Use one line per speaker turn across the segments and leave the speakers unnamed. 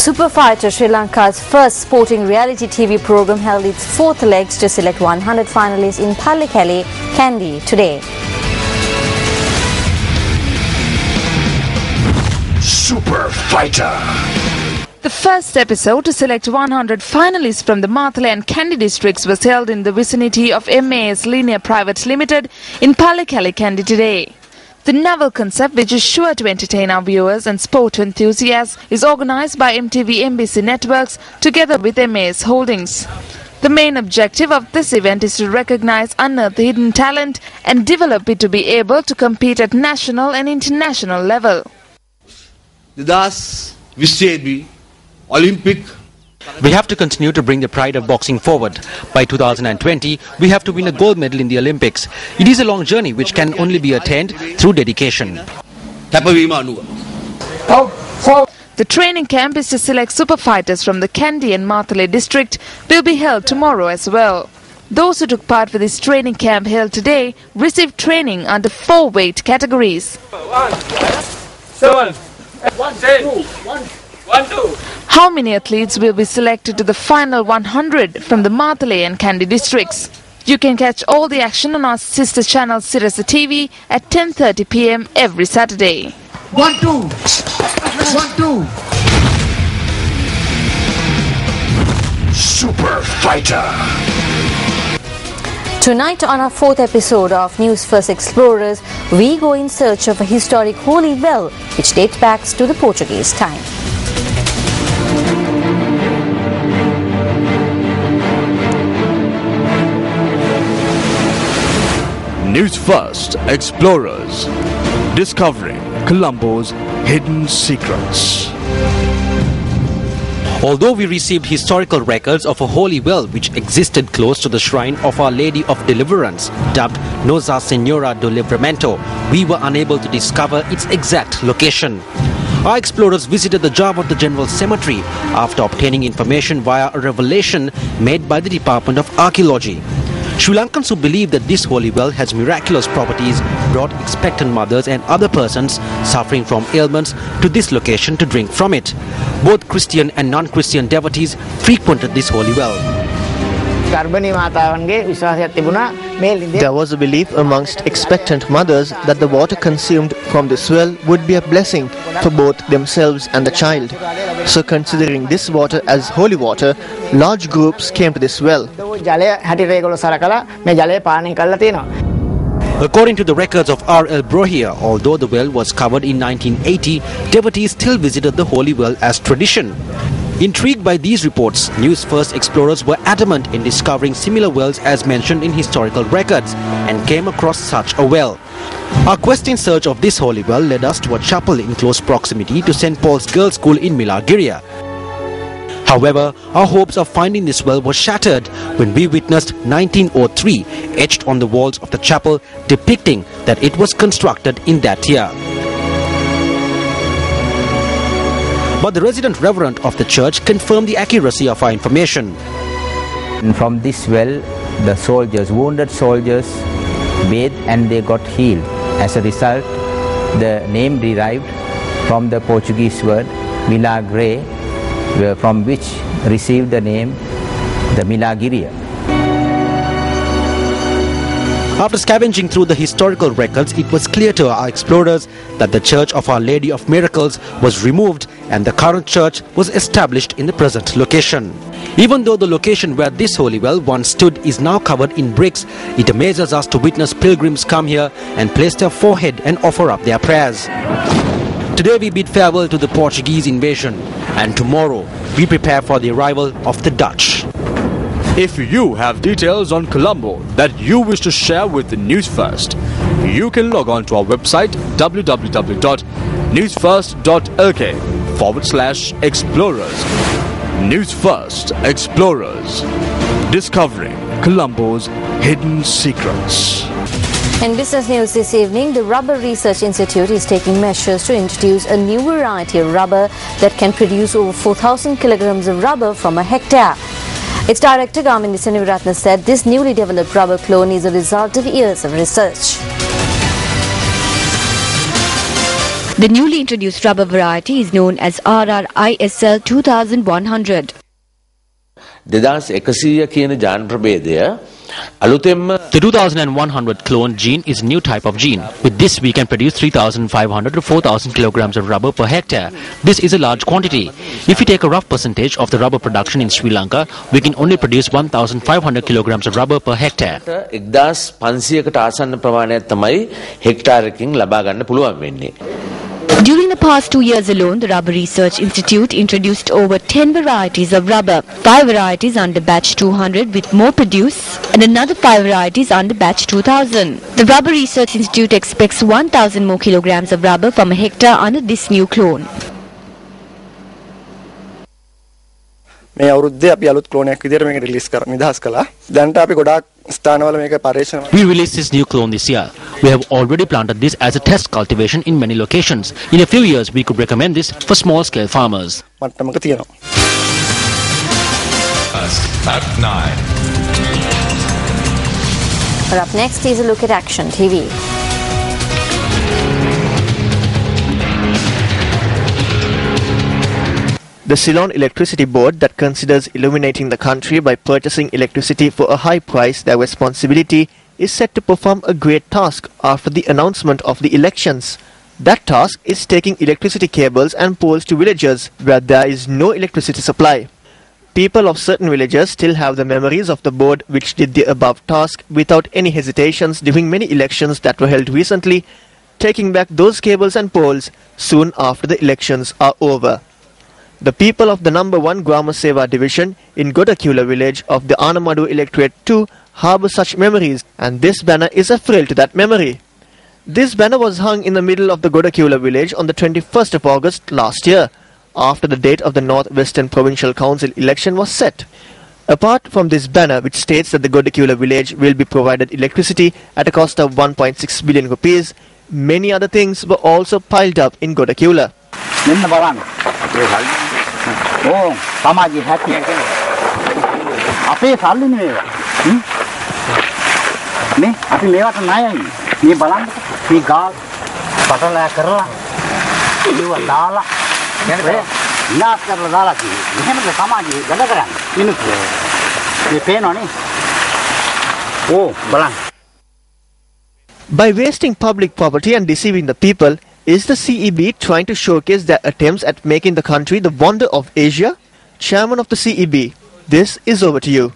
Super Fighter, Sri Lanka's first sporting reality TV program, held its fourth legs to select 100 finalists in Pallekele, Kandy today.
Super Fighter.
The first episode to select 100 finalists from the Mathale and Kandy districts was held in the vicinity of MAS Linear Private Limited in Pallekele, Kandy today. The novel concept, which is sure to entertain our viewers and sport enthusiasts, is organized by MTV MBC Networks together with MAS Holdings. The main objective of this event is to recognize, unearth the hidden talent and develop it to be able to compete at national and international level.
We have to continue to bring the pride of boxing forward. By 2020, we have to win a gold medal in the Olympics. It is a long journey which can only be attained through dedication.
The training camp is to select super fighters from the Kandy and Mathale district will be held tomorrow as well. Those who took part for this training camp held today received training under 4 weight categories.
7, 1, 2.
How many athletes will be selected to the final 100 from the Mathale and Kandy districts? You can catch all the action on our sister channel Sirasa TV at 10:30 p.m. every Saturday.
1, 2. 1, 2. Super Fighter.
Tonight on our 4th episode of Newsfirst Explorers, we go in search of a historic holy well which dates back to the Portuguese time.
Newsfirst Explorers, discovering Colombo's hidden secrets.
Although we received historical records of a holy well which existed close to the shrine of Our Lady of Deliverance, dubbed Nossa Senhora do Livramento, we were unable to discover its exact location. Our explorers visited the Java of the General Cemetery after obtaining information via a revelation made by the Department of Archaeology. Sri Lankans who believe that this holy well has miraculous properties brought expectant mothers and other persons suffering from ailments to this location to drink from it. Both Christian and non-Christian devotees frequented this holy well.
There was a belief amongst expectant mothers that the water consumed from this well would be a blessing for both themselves and the child. So considering this water as holy water, large groups came to this well.
According to the records of R.L. Brohia, although the well was covered in 1980, devotees still visited the holy well as tradition. Intrigued by these reports, Newsfirst explorers were adamant in discovering similar wells as mentioned in historical records and came across such a well. Our quest in search of this holy well led us to a chapel in close proximity to St. Paul's Girls' School in Milagiriya. However, our hopes of finding this well were shattered when we witnessed 1903 etched on the walls of the chapel, depicting that it was constructed in that year. But the resident reverend of the church confirmed the accuracy of our information.
And from this well, the soldiers, wounded soldiers, bathed and they got healed. As a result, the name derived from the Portuguese word milagre, from which received the name the Milagiriya.
After scavenging through the historical records, it was clear to our explorers that the Church of Our Lady of Miracles was removed and the current church was established in the present location. Even though the location where this holy well once stood is now covered in bricks, it amazes us to witness pilgrims come here and place their forehead and offer up their prayers. Today we bid farewell to the Portuguese invasion, and tomorrow we prepare for the arrival of the Dutch.
If you have details on Colombo that you wish to share with the Newsfirst, you can log on to our website www.newsfirst.lk/explorers. Newsfirst Explorers, discovering Colombo's hidden secrets.
In business news this evening, the Rubber Research Institute is taking measures to introduce a new variety of rubber that can produce over 4,000 kilograms of rubber from a hectare. Its director, Gamini Senivaratna, said this newly developed rubber clone is a result of years of research.
The newly introduced rubber variety is known as RRISL 2100.
The 2100 clone gene is a new type of gene. With this, we can produce 3,500 to 4,000 kilograms of rubber per hectare. This is a large quantity. If we take a rough percentage of the rubber production in Sri Lanka, we can only produce 1,500 kilograms of rubber per hectare.
During the past 2 years alone, the Rubber Research Institute introduced over 10 varieties of rubber. 5 varieties under batch 200 with more produce and another 5 varieties under batch 2000. The Rubber Research Institute expects 1,000 more kilograms of rubber from a hectare under this new clone.
මේ අවුරුද්දේ අපි අලුත් ක්ලෝනයක් විදියට මේක release නිදහස් කළා. දැනට අපි ගොඩාක් ස්ථානවල මේක පරීක්ෂණ.
We released this new clone this year. We have already planted this as a test cultivation in many locations. In a few years, we could recommend this for small-scale farmers.
මට්ටමක තියෙනවා.
At 9.
But up next is a look at Action TV.
The Ceylon Electricity Board that considers illuminating the country by purchasing electricity for a high price, their responsibility, is set to perform a great task after the announcement of the elections. That task is taking electricity cables and poles to villages where there is no electricity supply. People of certain villages still have the memories of the board which did the above task without any hesitations during many elections that were held recently, taking back those cables and poles soon after the elections are over. The people of the number 1 Grama Seva division in Godakula village of the Anamadu electorate too harbour such memories, and this banner is a thrill to that memory. This banner was hung in the middle of the Godakula village on the 21st of August last year, after the date of the North Western Provincial Council election was set. Apart from this banner which states that the Godakula village will be provided electricity at a cost of 1.6 billion rupees, many other things were also piled up in Godakula.
සමාජයේ හැටි අපේ සල්ලි නෙවෙයි නේ අපි මේවට ණයයි මේ බලන්න මේ ගාල් පටලෑ කරලා ඒව දාලා කියන්නේ නාස් කරලා දාලා කිව්වේ එහෙමද සමාජයේ වැඩ කරන්නේ මිනිස්සු මේ පේනවනේ බලන්න.
By wasting public property and deceiving the people, is the CEB trying to showcase their attempts at making the country the wonder of Asia? Chairman of the CEB, this is over to you.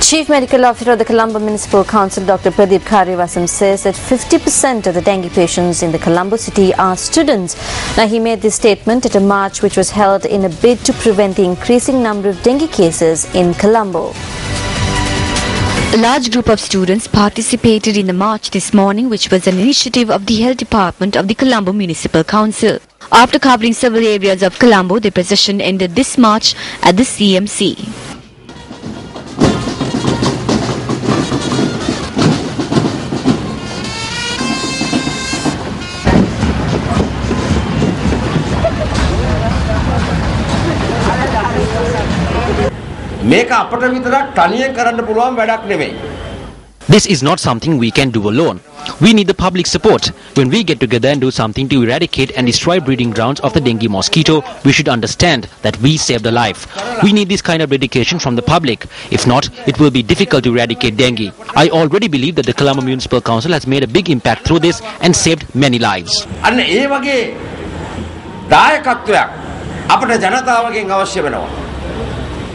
Chief Medical Officer of the Colombo Municipal Council, Dr. Pradeep Karivasam, says that 50% of the dengue patients in the Colombo city are students. Now, he made this statement at a march which was held in a bid to prevent the increasing number of dengue cases in Colombo.
A large group of students participated in the march this morning, which was an initiative of the Health Department of the Colombo Municipal Council. After covering several areas of Colombo, the procession ended this march at the CMC.
This is not something we can do alone. We need the public support. When we get together and do something to eradicate and destroy breeding grounds of the dengue mosquito, we should understand that we saved a life. We need this kind of dedication from the public. If not, it will be difficult to eradicate dengue. I already believe that the Colombo Municipal Council has made a big impact through this and saved many lives.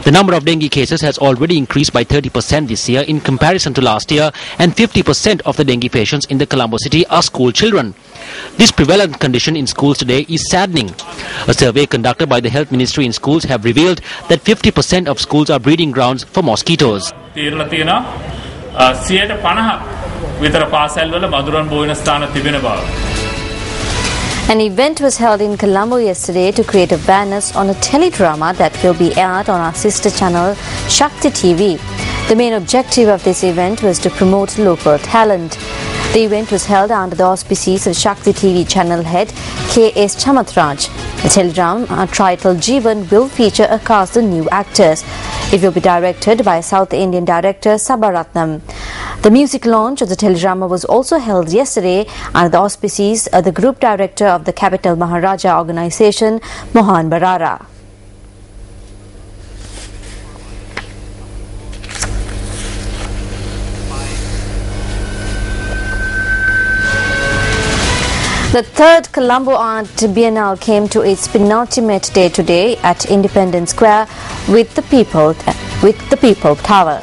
The number of dengue cases has already increased by 30% this year in comparison to last year, and 50% of the dengue patients in the Colombo city are school children. This prevalent condition in schools today is saddening. A survey conducted by the Health Ministry in schools have revealed that 50% of schools are breeding grounds for mosquitoes.
An event was held in Colombo yesterday to create awareness on a teledrama that will be aired on our sister channel Shakti TV. The main objective of this event was to promote local talent. The event was held under the auspices of Shakti TV channel head K.S. Chamatraj. The teledrama titled Jeevan will feature a cast of new actors. It will be directed by South Indian director Sabaratnam. The music launch of the teledrama was also held yesterday under the auspices of the group director of the Capital Maharaja organization, Mohan Barara. The third Colombo Art Biennale came to its penultimate day today at Independence Square with the People Tower.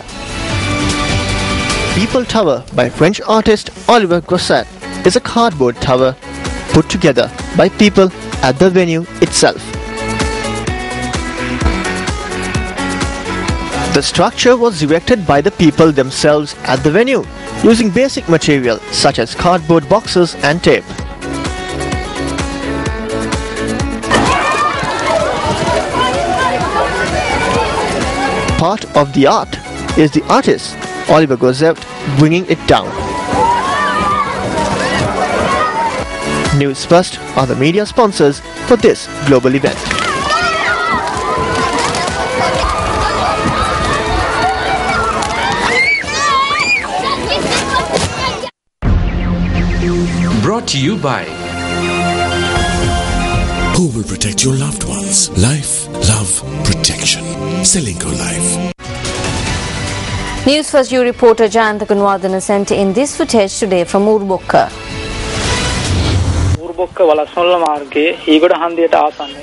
People Tower by French artist Oliver Grosset is a cardboard tower put together by people at the venue itself. The structure was erected by the people themselves at the venue using basic material such as cardboard boxes and tape. Part of the art is the artist Oliver Grosset bringing it down. Newsfirst are the media sponsors for this global event.
Brought to you by
Who will protect your loved ones? Life, love, protection. Selingo Life.
Newsfirst U reporter Jayanta Kunwardana sent in this footage today from Urbokka.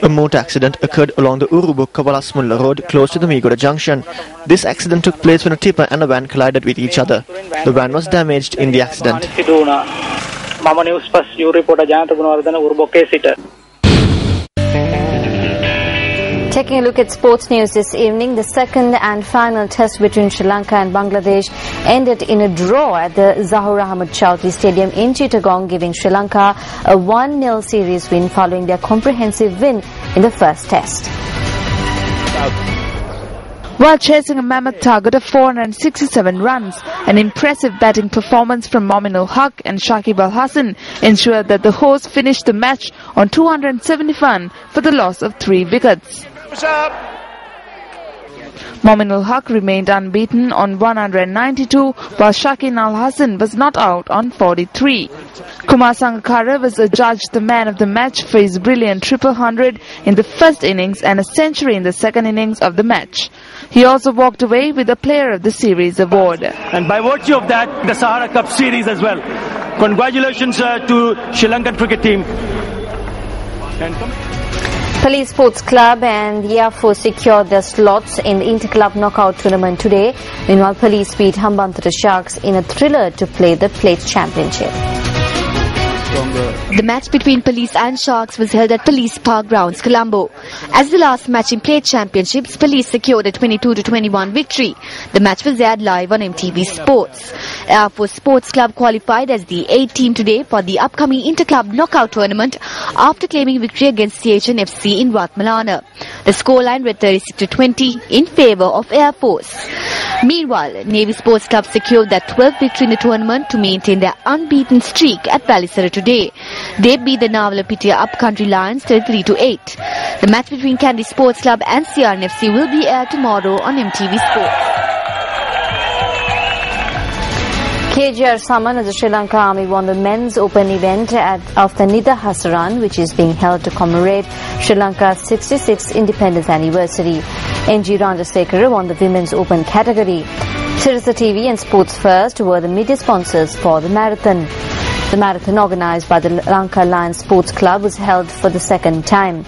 A motor accident occurred along the Urubukka-Walasmulla road close to the Meegoda junction. This accident took place when a tipper and a van collided with each other. The van was damaged in the accident.
Mama Newsfirst U reporter Jayanta Kunwardana Urbokka sitter.
Taking a look at sports news this evening, the second and final test between Sri Lanka and Bangladesh ended in a draw at the Zahur Ahmad Chowdhury Stadium in Chittagong, giving Sri Lanka a 1-0 series win following their comprehensive win in the first test.
While chasing a mammoth target of 467 runs, an impressive batting performance from Mominul Haq and Shakib Al Hasan ensured that the hosts finished the match on 271 for the loss of 3 wickets. Mominul Haq remained unbeaten on 192, while Shakib Al Hasan was not out on 43. Kumar Sangakkara was adjudged the man of the match for his brilliant triple hundred in the first innings and a century in the second innings of the match. He also walked away with the Player of the Series award.
And by virtue of that, the Sahara Cup Series as well. Congratulations to Sri Lankan cricket team.
Police Sports Club and the Air Force secured their slots in the Inter-Club Knockout Tournament today. Meanwhile, Police beat Hambantota Sharks in a thriller to play the Plate Championship.
The match between Police and Sharks was held at Police Park Grounds, Colombo. As the last match in Plate Championships, Police secured a 22-21 victory. The match was aired live on MTV Sports. Air Force Sports Club qualified as the 8th team today for the upcoming Inter-Club Knockout Tournament after claiming victory against CHN FC in Ratmalana. The scoreline read 36-20 in favour of Air Force. Meanwhile, Navy Sports Club secured their 12th victory in the tournament to maintain their unbeaten streak at Palliserra today. They beat the Navalapitiya Upcountry Lions 33-8. The match between Kandy Sports Club and CRNFC will be aired tomorrow on MTV Sports.
KGR summoned as the Sri Lanka Army won the men's open event of the Nidahas Run, which is being held to commemorate Sri Lanka's 66th independence anniversary. NG Ranjasekhara won the women's open category. Sirasa TV and Sports First were the media sponsors for the marathon. The marathon, organized by the Lanka Lions Sports Club, was held for the second time.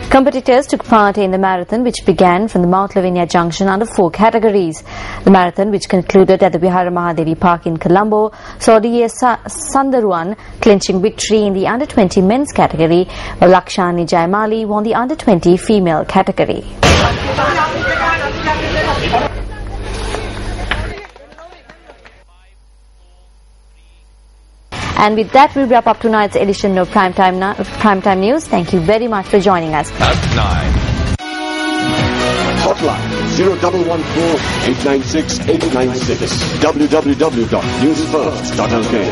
Competitors took part in the marathon, which began from the Mount Lavinia Junction under 4 categories. The marathon, which concluded at the Vihara Mahadevi Park in Colombo, saw D.S. Sandaruan clinching victory in the under-20 men's category, while Lakshani Jaimali won the under-20 female category. And with that, we wrap up tonight's edition of Primetime News. Thank you very much for joining us.
At 9.
Hotline 0114-896-896. www.newsfirst.lk